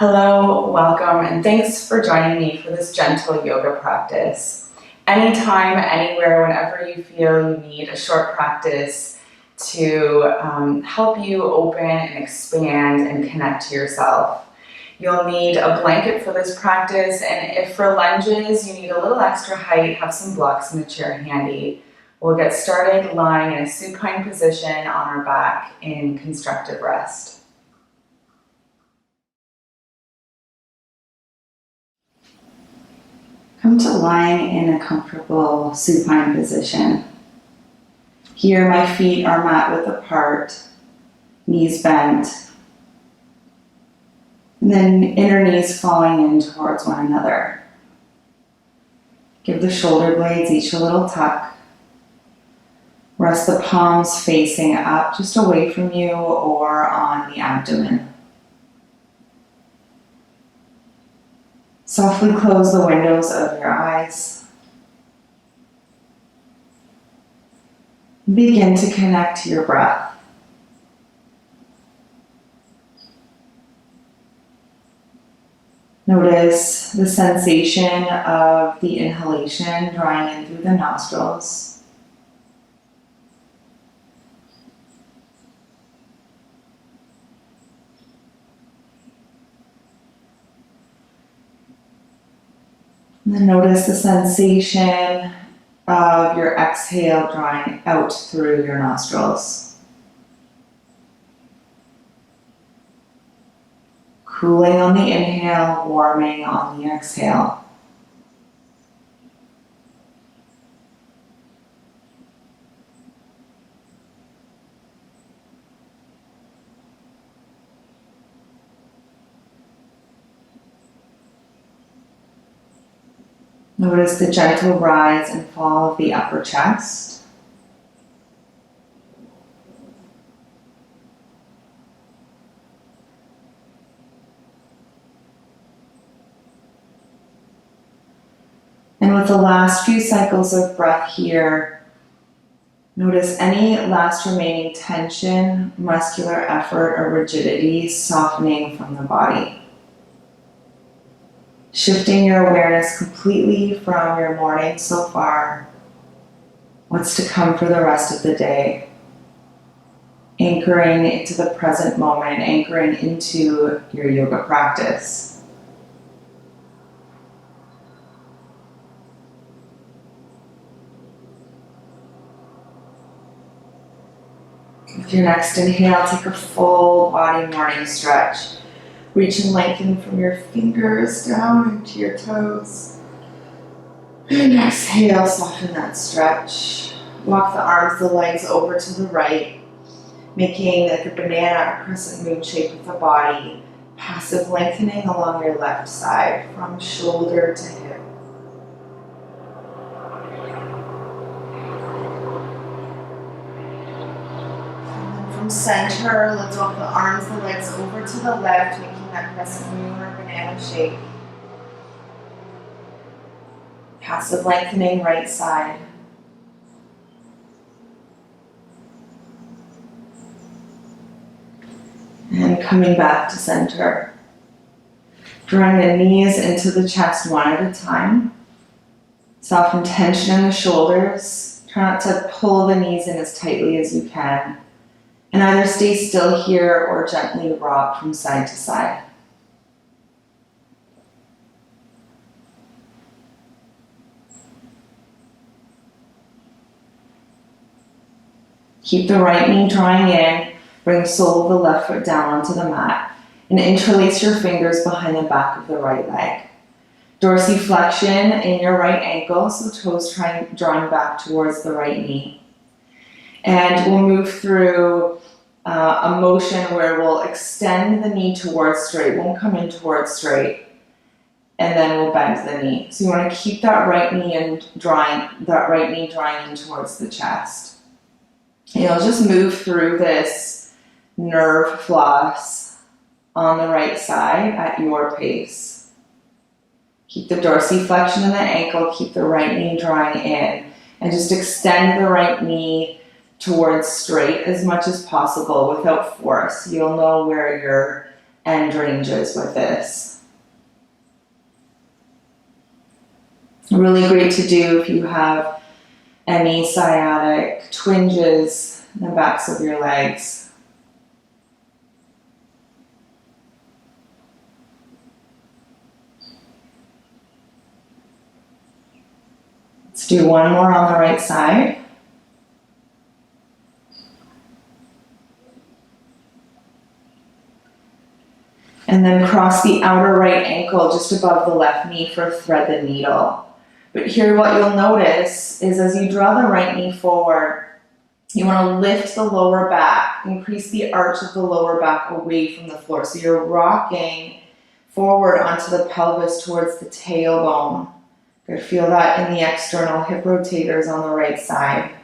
Hello, welcome, and thanks for joining me for this gentle yoga practice. Anytime, anywhere, whenever you feel you need a short practice to help you open and expand and connect to yourself. You'll need a blanket for this practice, and if for lunges you need a little extra height, have some blocks in the chair handy. We'll get started lying in a supine position on our back in constructive rest. Come to lying in a comfortable supine position. Here my feet are mat width apart, knees bent, and then inner knees falling in towards one another. Give the shoulder blades each a little tuck. Rest the palms facing up, just away from you or on the abdomen. Softly close the windows of your eyes. Begin to connect to your breath. Notice the sensation of the inhalation drawing in through the nostrils. And then notice the sensation of your exhale drawing out through your nostrils. Cooling on the inhale, warming on the exhale. Notice the gentle rise and fall of the upper chest. And with the last few cycles of breath here, notice any last remaining tension, muscular effort, or rigidity softening from the body. Shifting your awareness completely from your morning so far, what's to come for the rest of the day. Anchoring into the present moment, anchoring into your yoga practice. With your next inhale, take a full body morning stretch. Reach and lengthen from your fingers down into your toes. And exhale, soften that stretch. Walk the arms, the legs over to the right, making like a banana or crescent moon shape with the body. Passive lengthening along your left side from shoulder to hip. From center, let's walk the arms, the legs over to the left, making that crescent moon or banana shape. Passive lengthening right side. And coming back to center. Drawing the knees into the chest one at a time. Soften tension in the shoulders. Try not to pull the knees in as tightly as you can. And either stay still here or gently rock from side to side. Keep the right knee drawing in, bring the sole of the left foot down onto the mat, and interlace your fingers behind the back of the right leg. Dorsiflexion in your right ankle, so toes drawing back towards the right knee. And we'll move through a motion where we'll extend the knee towards straight, won't come in towards straight, and then we'll bend the knee. So you want to keep that right knee drawing in towards the chest. And you'll just move through this nerve floss on the right side at your pace. Keep the dorsiflexion in the ankle, keep the right knee drawing in, and just extend the right knee towards straight as much as possible without force. You'll know where your end ranges with this. Really great to do if you have any sciatic twinges in the backs of your legs. Let's do one more on the right side. And then cross the outer right ankle just above the left knee for thread the needle. But here what you'll notice is as you draw the right knee forward, you want to lift the lower back, increase the arch of the lower back away from the floor. So you're rocking forward onto the pelvis towards the tailbone. You can feel that in the external hip rotators on the right side.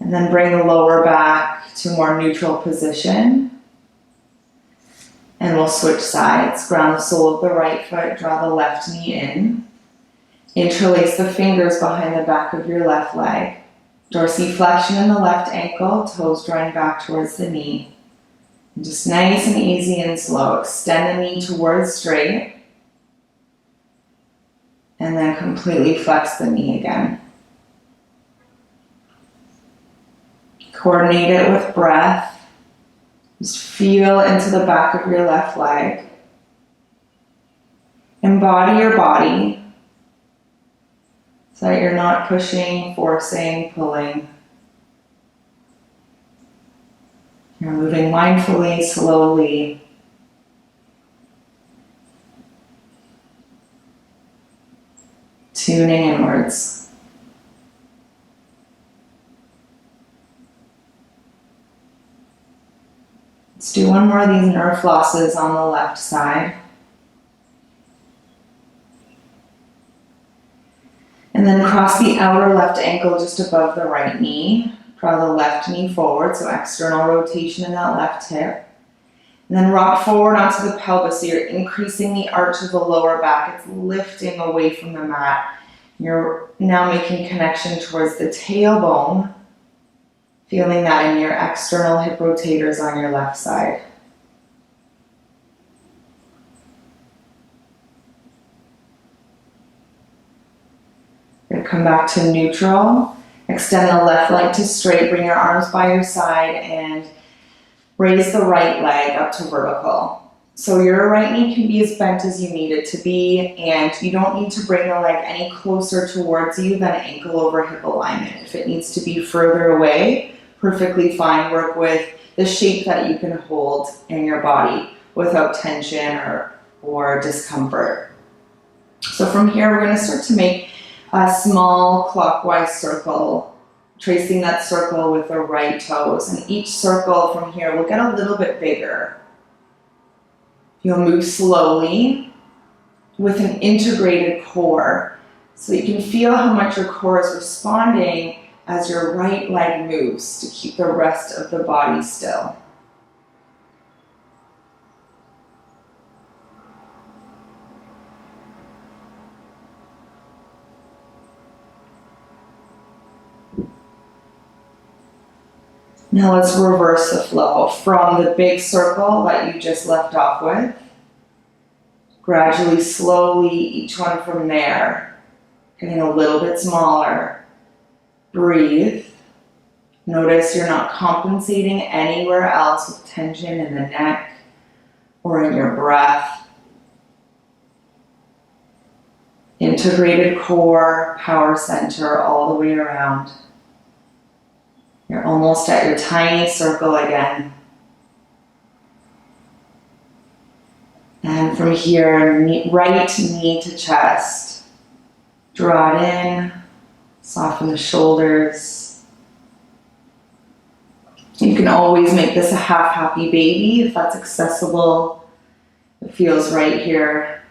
And then bring the lower back to a more neutral position. And we'll switch sides. Ground the sole of the right foot, draw the left knee in. Interlace the fingers behind the back of your left leg. Dorsiflexion in the left ankle, toes drawing back towards the knee. And just nice and easy and slow. Extend the knee towards straight. And then completely flex the knee again. Coordinate it with breath. Just feel into the back of your left leg. Embody your body so that you're not pushing, forcing, pulling. You're moving mindfully, slowly. Tuning inwards. Let's do one more of these nerve flosses on the left side. And then cross the outer left ankle just above the right knee. Draw the left knee forward, so external rotation in that left hip. And then rock forward onto the pelvis, so you're increasing the arch of the lower back. It's lifting away from the mat. You're now making connection towards the tailbone. Feeling that in your external hip rotators on your left side. Good, come back to neutral. Extend the left leg to straight. Bring your arms by your side and raise the right leg up to vertical. So your right knee can be as bent as you need it to be, and you don't need to bring the leg any closer towards you than ankle over hip alignment. If it needs to be further away, perfectly fine. Work with the shape that you can hold in your body without tension or discomfort. So from here, we're going to start to make a small clockwise circle, tracing that circle with the right toes. And each circle from here will get a little bit bigger. You'll move slowly with an integrated core. So you can feel how much your core is responding as your right leg moves to keep the rest of the body still. Now let's reverse the flow from the big circle that you just left off with. Gradually, slowly, each one from there, getting a little bit smaller. Breathe. Notice you're not compensating anywhere else with tension in the neck or in your breath. Integrated core, power center all the way around. You're almost at your tiny circle again. And from here, right knee to chest. Draw it in, soften the shoulders. You can always make this a half happy baby if that's accessible. It feels right here.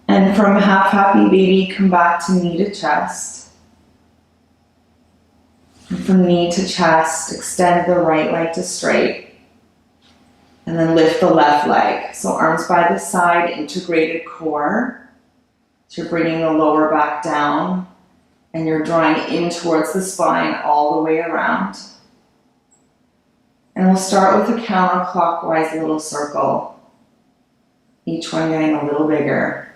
And from half happy baby, come back to knee to chest. And from knee to chest, extend the right leg to straight. And then lift the left leg. So arms by the side, integrated core. So you're bringing the lower back down. And you're drawing in towards the spine all the way around. And we'll start with a counterclockwise little circle, each one getting a little bigger.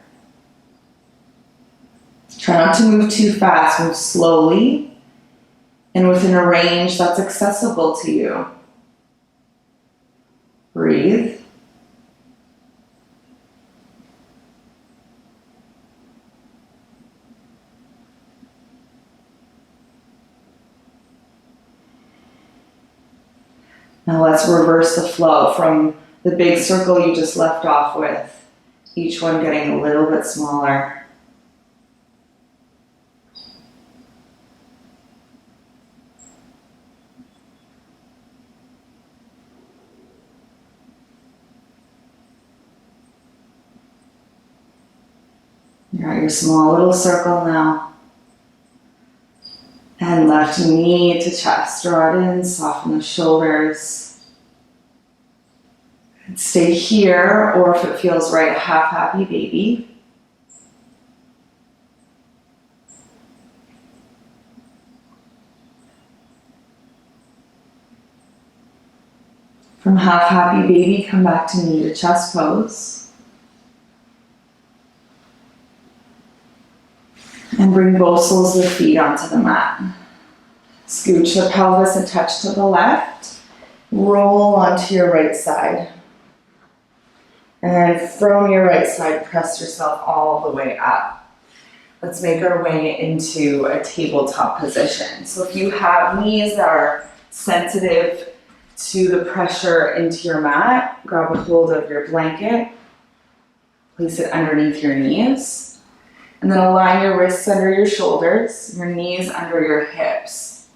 Try not to move too fast, move slowly and within a range that's accessible to you. Breathe. Now let's reverse the flow from the big circle you just left off with, each one getting a little bit smaller. You're at your small little circle now. And left knee to chest, draw it in, soften the shoulders. And stay here, or if it feels right, half happy baby. From half happy baby, come back to knee to chest pose. And bring both soles of the feet onto the mat. Scooch the pelvis and touch to the left. Roll onto your right side. And from your right side, press yourself all the way up. Let's make our way into a tabletop position. So if you have knees that are sensitive to the pressure into your mat, grab a hold of your blanket, place it underneath your knees. And then align your wrists under your shoulders, your knees under your hips.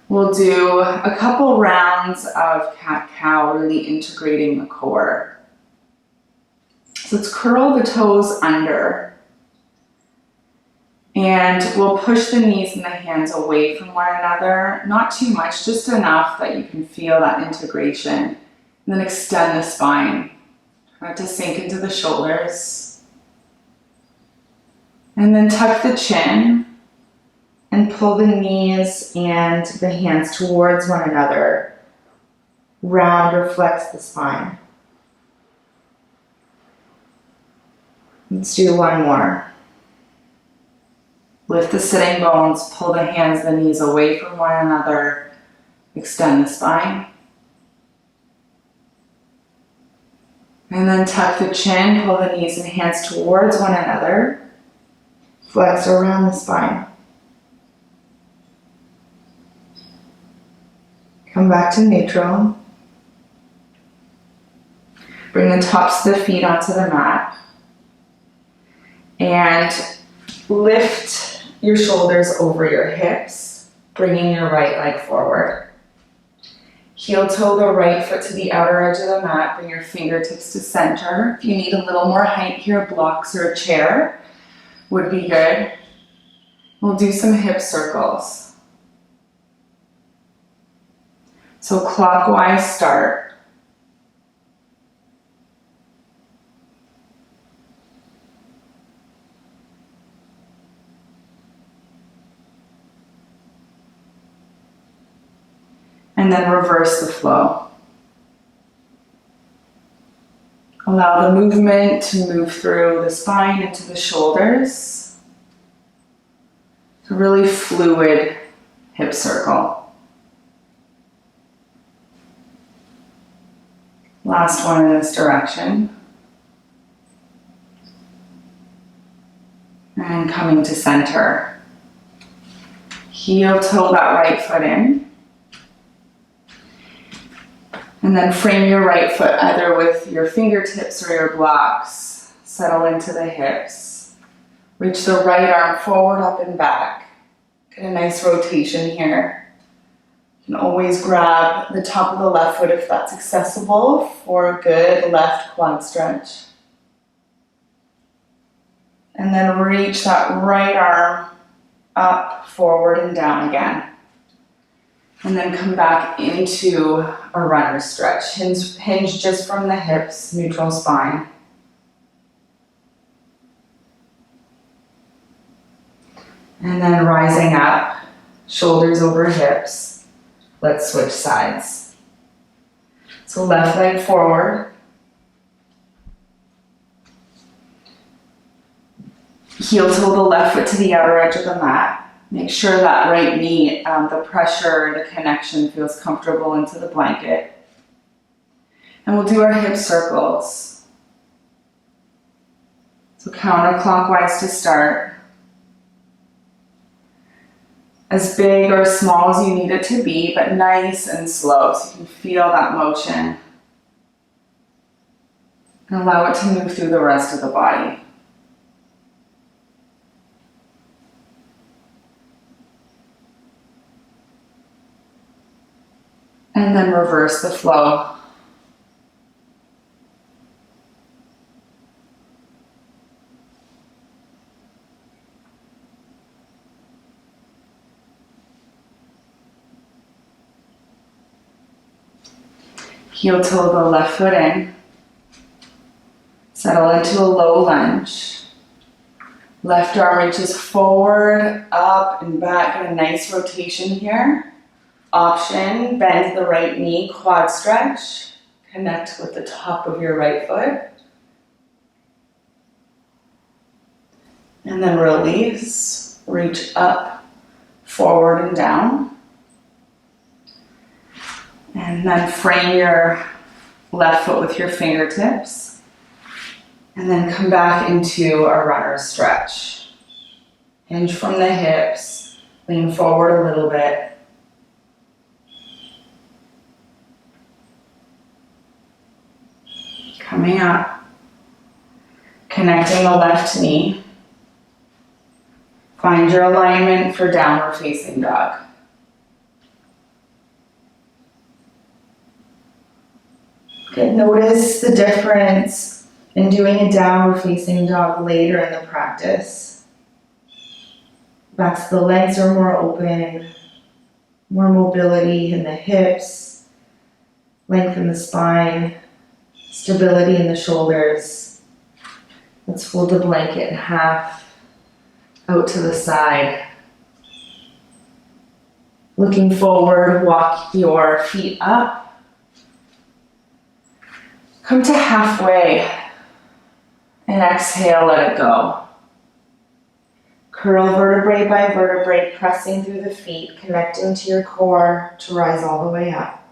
We'll do a couple rounds of cat-cow, really integrating the core. So let's curl the toes under. And we'll push the knees and the hands away from one another. Not too much, just enough that you can feel that integration. And then extend the spine. Try not to sink into the shoulders. And then tuck the chin and pull the knees and the hands towards one another. Round or flex the spine. Let's do one more. Lift the sitting bones, pull the hands, the knees away from one another. Extend the spine. And then tuck the chin, pull the knees and hands towards one another. Flex around the spine. Come back to neutral. Bring the tops of the feet onto the mat. And lift your shoulders over your hips, bringing your right leg forward. Heel toe the right foot to the outer edge of the mat. Bring your fingertips to center. If you need a little more height here, blocks or a chair would be good. We'll do some hip circles. So clockwise start. And then reverse the flow. Allow the movement to move through the spine into the shoulders. It's a really fluid hip circle. Last one in this direction. And coming to center. Heel toe that right foot in. And then frame your right foot either with your fingertips or your blocks. Settle into the hips. Reach the right arm forward, up and back. Get a nice rotation here. You can always grab the top of the left foot if that's accessible for a good left quad stretch. And then reach that right arm up, forward, and down again. And then come back into a runner stretch. Hinge just from the hips, neutral spine. And then rising up, shoulders over hips. Let's switch sides. So left leg forward. Heel toe the left foot to the outer edge of the mat. Make sure that right knee, the pressure, the connection feels comfortable into the blanket. And we'll do our hip circles. So counterclockwise to start. As big or small as you need it to be, but nice and slow so you can feel that motion. And allow it to move through the rest of the body. And then reverse the flow. Heel toe the left foot in. Settle into a low lunge. Left arm reaches forward, up and back. Get a nice rotation here. Option, bend the right knee, quad stretch. Connect with the top of your right foot. And then release, reach up, forward and down. And then frame your left foot with your fingertips. And then come back into a runner's stretch. Hinge from the hips, lean forward a little bit. Coming up, connecting the left knee. Find your alignment for downward facing dog. Okay, notice the difference in doing a downward facing dog later in the practice. Backs of the legs are more open, more mobility in the hips, length in the spine, stability in the shoulders. Let's fold the blanket in half, out to the side. Looking forward, walk your feet up. Come to halfway and exhale, let it go. Curl vertebrae by vertebrae, pressing through the feet, connecting to your core to rise all the way up.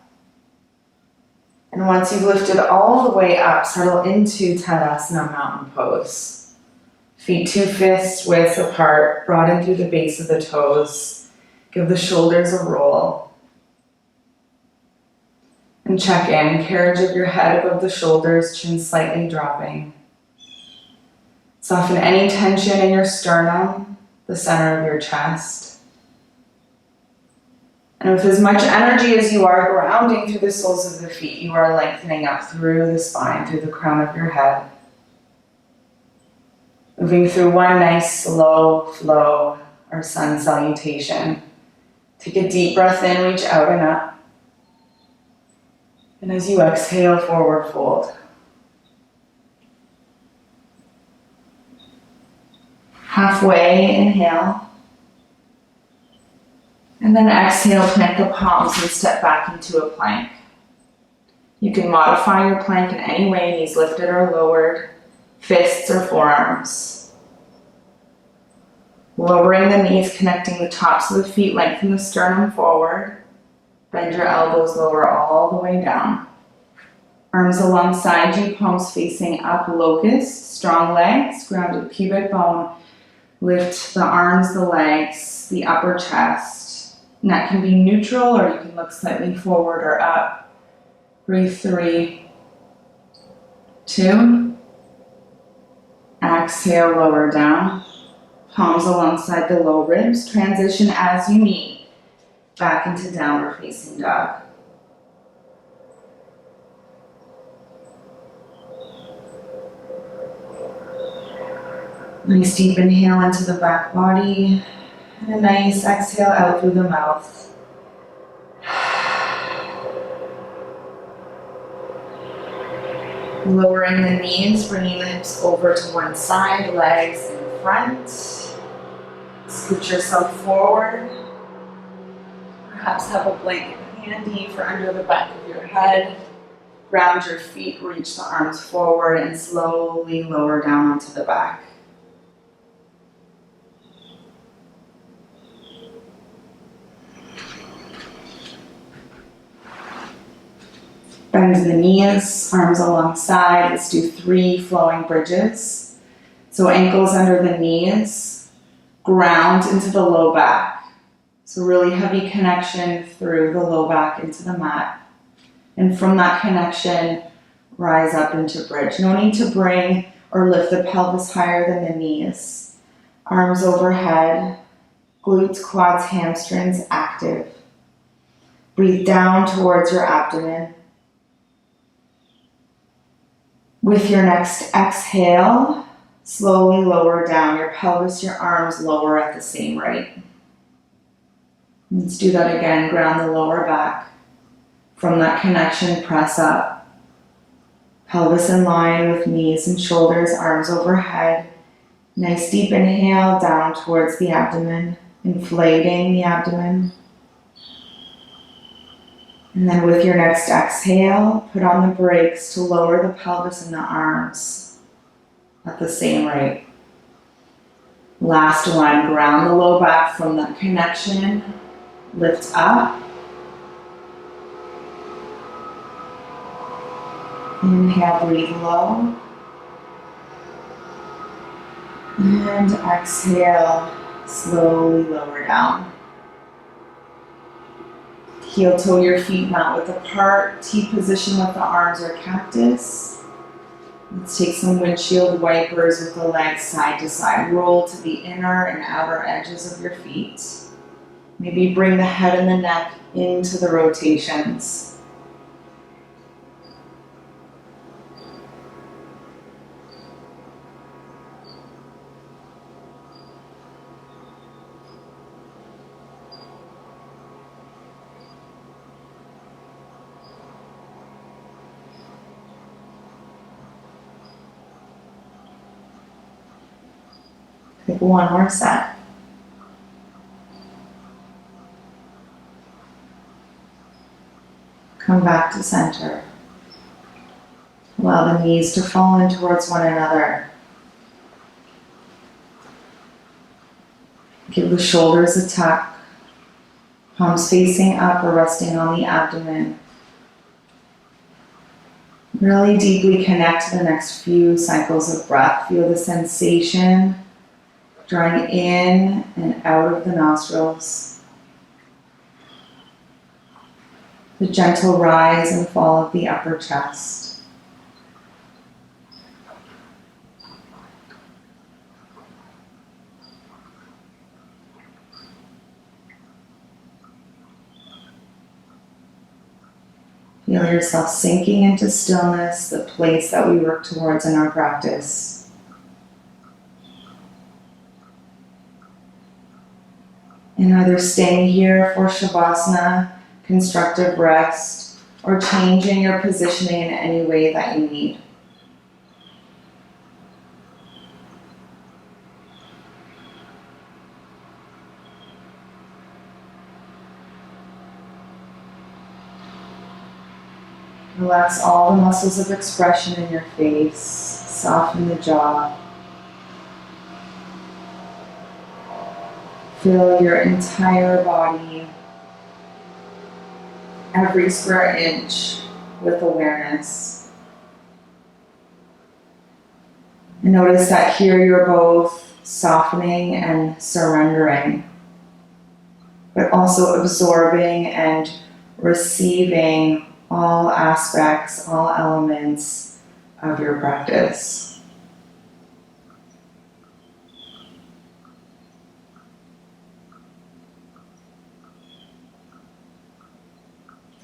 And once you've lifted all the way up, settle into Tadasana Mountain Pose. Feet 2 fists width apart, broaden through the base of the toes. Give the shoulders a roll. And check in, carriage of your head above the shoulders, chin slightly dropping. Soften any tension in your sternum, the center of your chest. And with as much energy as you are grounding through the soles of the feet, you are lengthening up through the spine, through the crown of your head. Moving through one nice slow flow or sun salutation. Take a deep breath in, reach out and up. And as you exhale, forward fold. Halfway, inhale. And then exhale, plant the palms and step back into a plank. You can modify your plank in any way, knees lifted or lowered, fists or forearms. Lowering the knees, connecting the tops of the feet, lengthen the sternum forward. Bend your elbows lower all the way down. Arms alongside you, palms facing up, locust, strong legs, grounded pubic bone. Lift the arms, the legs, the upper chest. Neck can be neutral or you can look slightly forward or up. Breathe 3, 2. Exhale, lower down. Palms alongside the low ribs. Transition as you need. Back into downward facing dog. Nice deep inhale into the back body. And a nice exhale out through the mouth. Lowering the knees, bringing the hips over to one side, legs in front. Scoot yourself forward. Perhaps have a blanket handy for under the back of your head. Ground your feet, reach the arms forward, and slowly lower down onto the back. Bend the knees, arms alongside. Let's do 3 flowing bridges. So ankles under the knees, ground into the low back. So really heavy connection through the low back into the mat. And from that connection, rise up into bridge. No need to bring or lift the pelvis higher than the knees. Arms overhead, glutes, quads, hamstrings active. Breathe down towards your abdomen. With your next exhale, slowly lower down your pelvis, your arms lower at the same rate. Let's do that again. Ground the lower back. From that connection, press up. Pelvis in line with knees and shoulders, arms overhead. Nice deep inhale down towards the abdomen, inflating the abdomen. And then with your next exhale, put on the brakes to lower the pelvis and the arms at the same rate. Last one, ground the low back from that connection, lift up. Inhale, breathe low. And exhale, slowly lower down. Heel toe your feet mat width apart. T position with the arms or cactus. Let's take some windshield wipers with the legs side to side. Roll to the inner and outer edges of your feet. Maybe bring the head and the neck into the rotations. Take one more set. Come back to center. Allow the knees to fall in towards one another. Give the shoulders a tuck. Palms facing up or resting on the abdomen. Really deeply connect to the next few cycles of breath. Feel the sensation drawing in and out of the nostrils. The gentle rise and fall of the upper chest. Feel yourself sinking into stillness, the place that we work towards in our practice. And either staying here for Savasana, constructive rest, or changing your positioning in any way that you need. Relax all the muscles of expression in your face. Soften the jaw. Fill your entire body, every square inch, with awareness. And notice that here you're both softening and surrendering, but also absorbing and receiving all aspects, all elements of your practice.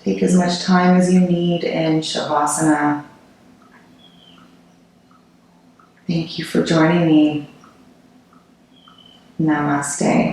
Take as much time as you need in Savasana. Thank you for joining me. Namaste.